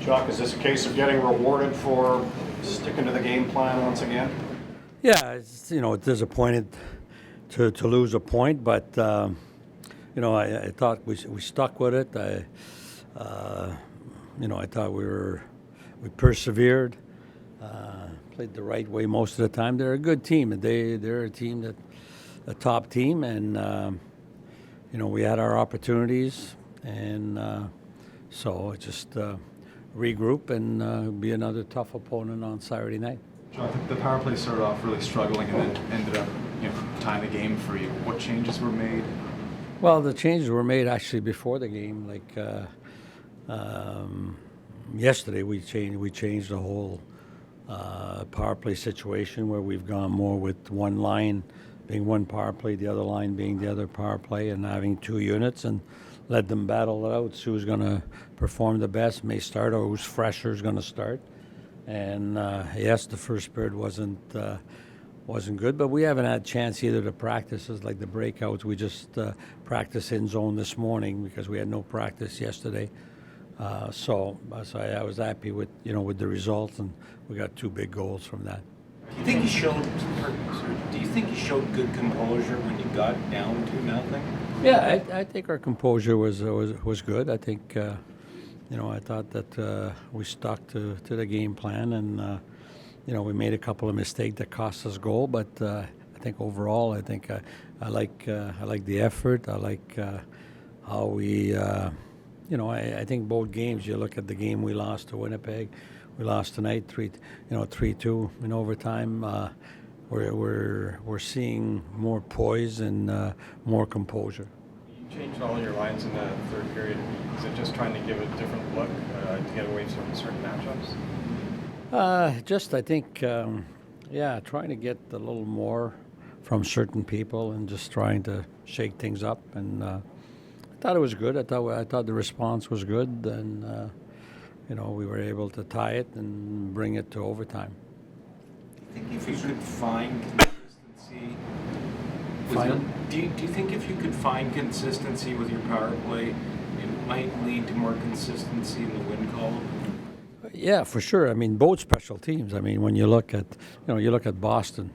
Jacques, is this a case of getting rewarded for sticking to the game plan once again? Yeah, it's, disappointed to lose a point, but I thought we stuck with it. I thought we persevered, played the right way most of the time. They're a good team, and they're a team a top team, and we had our opportunities, and so just regroup and be another tough opponent on Saturday night. John, the power play started off really struggling and then ended up, tying the game for you. What changes were made? Well, the changes were made actually before the game. Like yesterday, we changed the whole power play situation where we've gone more with one line being one power play, the other line being the other power play, and having two units and let them battle it out. See who's going to perform the best, may start, or who's fresher is going to start. And yes, the first period wasn't good, but we haven't had a chance either to practices like the breakouts. We just practiced in zone this morning because we had no practice yesterday. So I was happy with the results, and we got two big goals from that. Do you think he showed good composure when you got down 2-0? Yeah, I think our composure was good. I think I thought that we stuck to the game plan, and we made a couple of mistakes that cost us goal. But I think overall, I like the effort. I like how we. I think both games. You look at the game we lost to Winnipeg. We lost tonight 3-2 in overtime. We're seeing more poise and more composure. You changed all your lines in the third period. Is it just trying to give a different look to get away from certain matchups? I think, trying to get a little more from certain people and just trying to shake things up. And I thought it was good. I thought the response was good, and we were able to tie it and bring it to overtime. Do you think if you could find consistency? Do you think if you could find consistency with your power play, it might lead to more consistency in the win column? Yeah, for sure. I mean, both special teams. I mean, when you look at Boston,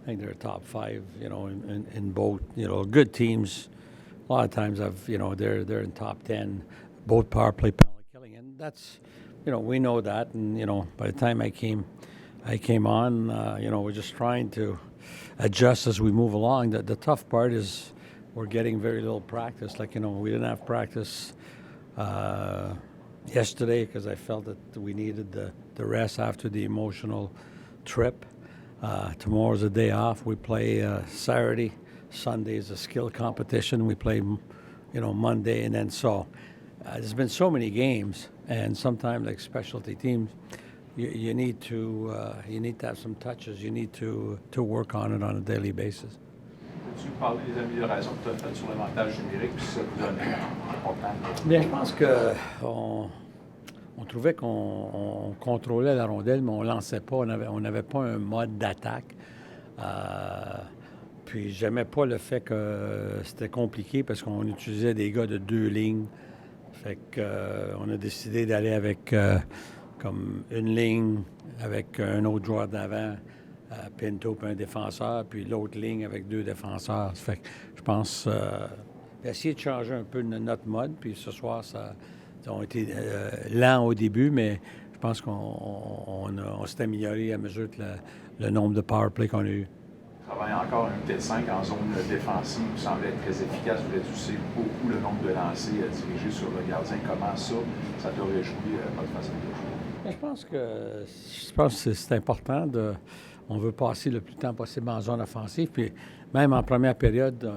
I think they're top 5. In both. Good teams. A lot of times, they're in top 10. Both power play penalty killing, and that's, we know that. And by the time I came on, we're just trying to adjust as we move along. The tough part is we're getting very little practice. Like, we didn't have practice yesterday because I felt that we needed the rest after the emotional trip. Tomorrow's a day off. We play Saturday. Sunday is a skill competition. We play, Monday, and then there's been so many games, and sometimes like specialty teams, you need to have some touches. You need to work on it on a daily basis. Peux-tu parler des améliorations que tu as faites sur l'avantage numérique puis ça vous donne important? Bien, je pense qu'on trouvait qu'on contrôlait la rondelle, mais on lançait pas. On n'avait pas un mode d'attaque. Puis j'aimais pas le fait que c'était compliqué parce qu'on utilisait des gars de 2 lignes. Fait que on a décidé d'aller avec comme une ligne avec un autre joueur d'avant, Pinto puis un défenseur, puis l'autre ligne avec 2 défenseurs. Fait que je pense essayer de changer un peu notre mode. Puis ce soir, ça a été lent au début, mais je pense qu'on s'est amélioré à mesure que le nombre de power play qu'on a eu. Travaille encore un peut-être 5 en zone défensive, vous semblez être très efficace, vous réduisez beaucoup le nombre de lancers dirigés sur le gardien. Comment ça t'a réjoui votre façon de jouer? Je pense que c'est important on veut passer le plus de temps possible en zone offensive. Puis même en première période,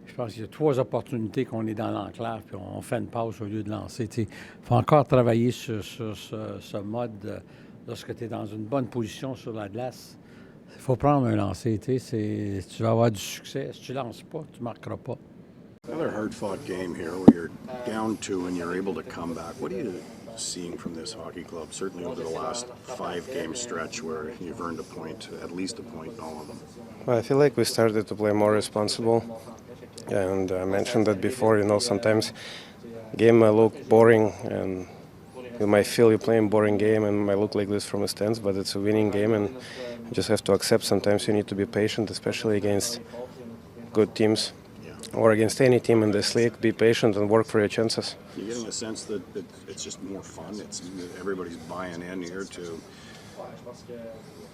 je pense qu'il y a 3 opportunités qu'on est dans l'enclave, puis on fait une passe au lieu de lancer. Il faut encore travailler sur ce mode lorsque tu es dans une bonne position sur la glace. Il faut prendre un lancer. Tu vas avoir du succès. Si tu ne lances pas, tu ne marqueras pas. Another hard-fought game here where you're down 2 and you're able to come back. What are you seeing from this hockey club, certainly over the last 5-game stretch where you've earned a point, at least a point in all of them? Well, I feel like we started to play more responsible. And I mentioned that before, sometimes game might look boring and you might feel you're playing a boring game and might look like this from the stands, but it's a winning game, and you just have to accept sometimes you need to be patient, especially against good teams or against any team in this league. Be patient and work for your chances. You're getting a sense that it's just more fun. It's everybody's buying in here to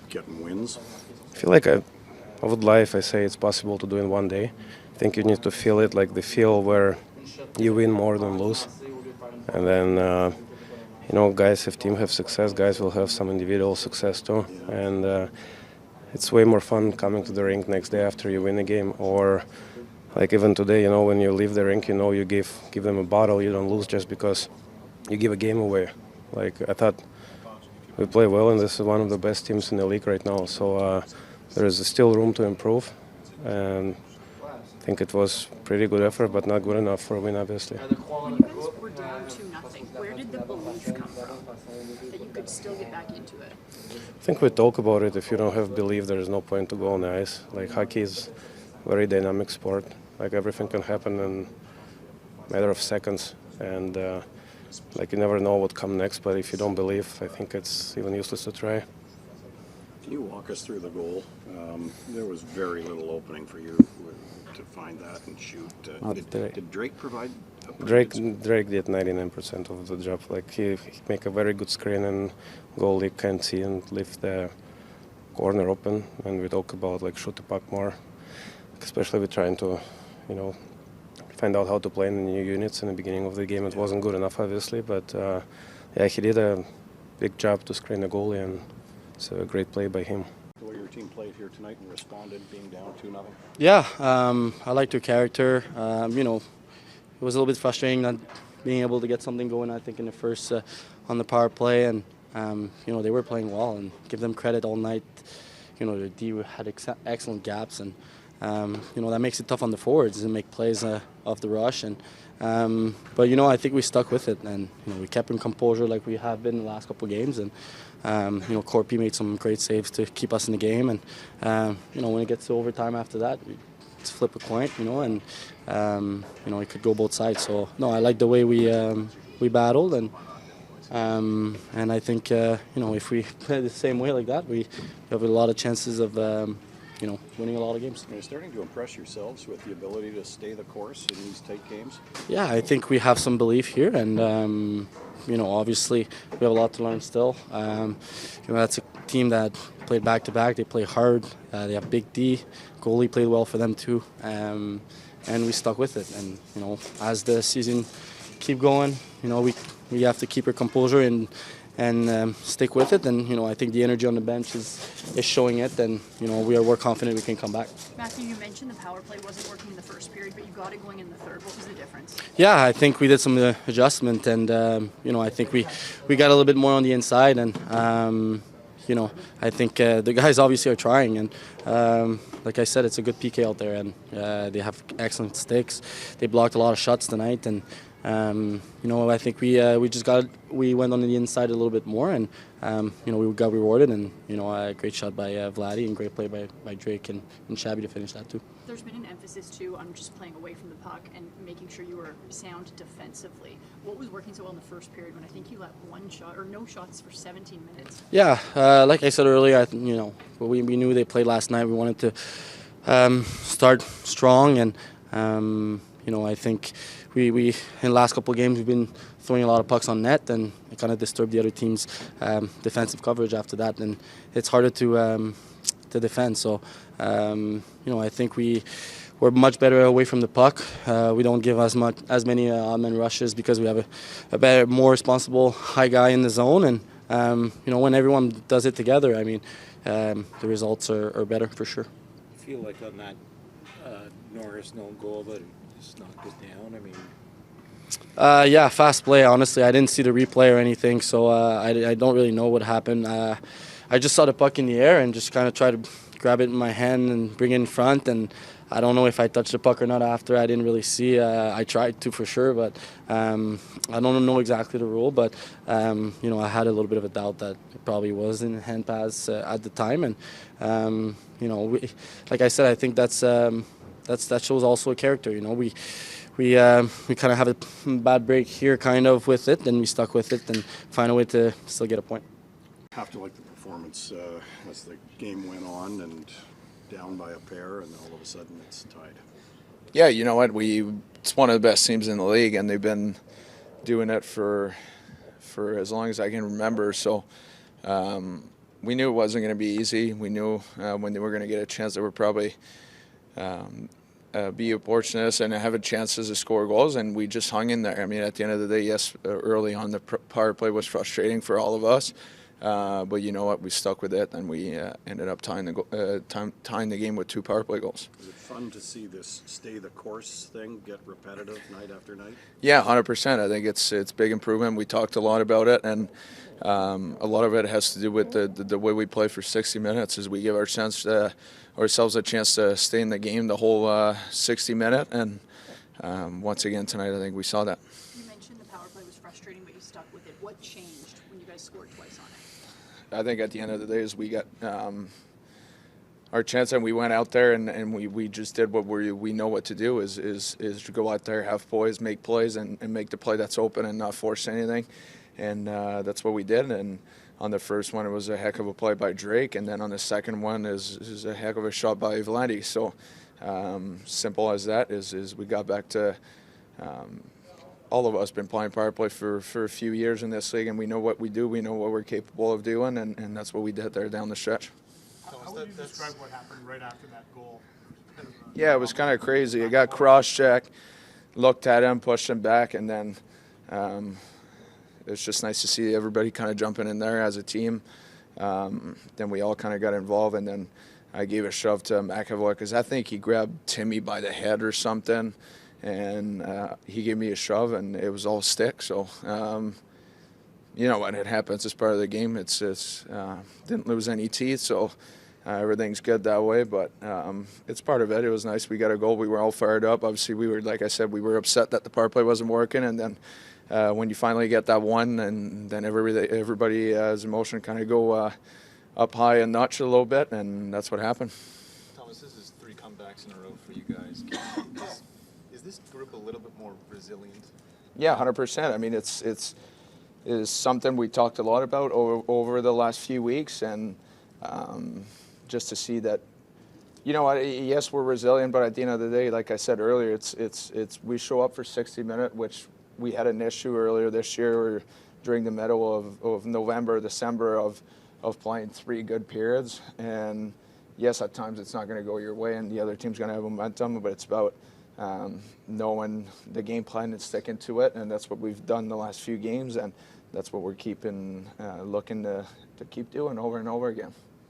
getting wins. I feel like I would lie if I say it's possible to do in one day. I think you need to feel it, like the feel where you win more than lose. And then, guys, if team have success, guys will have some individual success too. And it's way more fun coming to the rink next day after you win a game. Or like even today, when you leave the rink, you give them a bottle. You don't lose just because you give a game away. Like I thought we play well, and this is one of the best teams in the league right now. So there is still room to improve. And I think it was pretty good effort, but not good enough for a win, obviously. When you guys were down 2-0, where did the belief come from that you could still get back into it? I think we talk about it. If you don't have belief, there is no point to go on the ice. Like hockey is a very dynamic sport. Like everything can happen in a matter of seconds, and like you never know what comes next. But if you don't believe, I think it's even useless to try. Can you walk us through the goal? There was very little opening for you to find that and shoot. Did Drake provide? Drake did 99% of the job. Like he make a very good screen, and goalie can't see and leave the corner open. And we talk about like shoot the puck more, especially with trying to, find out how to play in the new units in the beginning of the game. It wasn't good enough, obviously, but he did a big job to screen the goalie, and it's a great play by him. The way your team played here tonight and responded, being down 2-0. Yeah, I liked your character. It was a little bit frustrating not being able to get something going, I think, in the first on the power play. And, they were playing well, and give them credit all night. The D had excellent gaps, and, that makes it tough on the forwards to make plays off the rush. And But, I think we stuck with it, and, we kept in composure like we have been the last couple of games. And, Corpy made some great saves to keep us in the game. And, when it gets to overtime after that, it's flip a coin, and, it could go both sides. So, no, I like the way we battled. And I think, if we play the same way like that, we have a lot of chances of, winning a lot of games. You're starting to impress yourselves with the ability to stay the course in these tight games? Yeah, I think we have some belief here, and, obviously we have a lot to learn still. That's a team that played back-to-back. They play hard. They have big D. Goalie played well for them too, and we stuck with it. And, as the season keep going, we have to keep our composure and stick with it. And I think the energy on the bench is showing it, and we're confident we can come back. Matthew, you mentioned the power play wasn't working in the first period, but you got it going in the third. What was the difference? Yeah, I think we did some adjustment, and I think we got a little bit more on the inside, and I think the guys obviously are trying, and like I said, it's a good PK out there, and they have excellent sticks. They blocked a lot of shots tonight, and I think we went on the inside a little bit more, and we got rewarded, and a great shot by Vladdy, and great play by Drake and Chabot to finish that too. There's been an emphasis too on just playing away from the puck and making sure you were sound defensively. What was working so well in the first period when I think you let one shot or no shots for 17 minutes? Yeah, like I said earlier, we knew they played last night. We wanted to start strong, and I think we in the last couple of games we've been throwing a lot of pucks on net, and it kind of disturbed the other team's defensive coverage after that, and it's harder to defend. So I think we're much better away from the puck. We don't give as many odd-man rushes because we have a better, more responsible high guy in the zone, and when everyone does it together, the results are better for sure. I feel like on that Norris no goal, but it's knocked it down. Yeah, fast play. Honestly, I didn't see the replay or anything, so I don't really know what happened. I just saw the puck in the air and just kind of tried to grab it in my hand and bring it in front, and I don't know if I touched the puck or not after. I didn't really see. I tried to for sure, but I don't know exactly the rule. But I had a little bit of a doubt that it probably was in hand pass at the time, and like I said, I think that shows also a character. We we kind of have a bad break here, kind of with it, then we stuck with it and find a way to still get a point. Have to like the performance as the game went on and down by a pair, and then all of a sudden it's tied. Yeah, you know what? It's one of the best teams in the league, and they've been doing it for as long as I can remember. So we knew it wasn't going to be easy. We knew when they were going to get a chance, they were probably be opportunists and have a chances to score goals, and we just hung in there. I mean, at the end of the day, yes, early on the power play was frustrating for all of us, but you know what? We stuck with it, and we ended up tying the game with 2 power play goals. Is it fun to see this stay the course thing get repetitive night after night? Yeah, 100%. I think it's big improvement. We talked a lot about it, and a lot of it has to do with the way we play for 60 minutes. Is we give ourselves a chance to stay in the game the whole 60 minute, and once again tonight, I think we saw that. You mentioned the power play was frustrating, but you stuck with it. What changed when you guys scored twice on it? I think at the end of the day is we got our chance, and we went out there and we just did what we know what to do is to go out there, have poise, make plays, and make the play that's open and not force anything, and that's what we did. And on the first one, it was a heck of a play by Drake, and then on the second one is a heck of a shot by Vladdy. So simple as that is we got back to all of us been playing power play for a few years in this league, and we know what we do, we know what we're capable of doing, and that's what we did there down the stretch. How would you describe what happened right after that goal? Yeah, it was kind of crazy. I got cross-checked, looked at him, pushed him back, and then it's just nice to see everybody kind of jumping in there as a team. Then we all kind of got involved, and then I gave a shove to McAvoy because I think he grabbed Timmy by the head or something, and he gave me a shove, and it was all stick. So, you know what, it happens. It's part of the game. It's didn't lose any teeth, so everything's good that way. But it's part of it. It was nice. We got a goal. We were all fired up. Obviously, we were, like I said, we were upset that the power play wasn't working, and then when you finally get that one, and then everybody's emotion kind of go up high a notch a little bit, and that's what happened. Thomas, this is 3 comebacks in a row for you guys. Is this group a little bit more resilient? Yeah, 100%. I mean, it is something we talked a lot about over the last few weeks, and just to see that, you know, yes, we're resilient, but at the end of the day, like I said earlier, it's we show up for 60 minutes, which we had an issue earlier this year or during the middle of November, December of playing 3 good periods. And yes, at times it's not going to go your way and the other team's going to have momentum, but it's about knowing the game plan and sticking to it. And that's what we've done the last few games, and that's what we're looking to keep doing over and over again.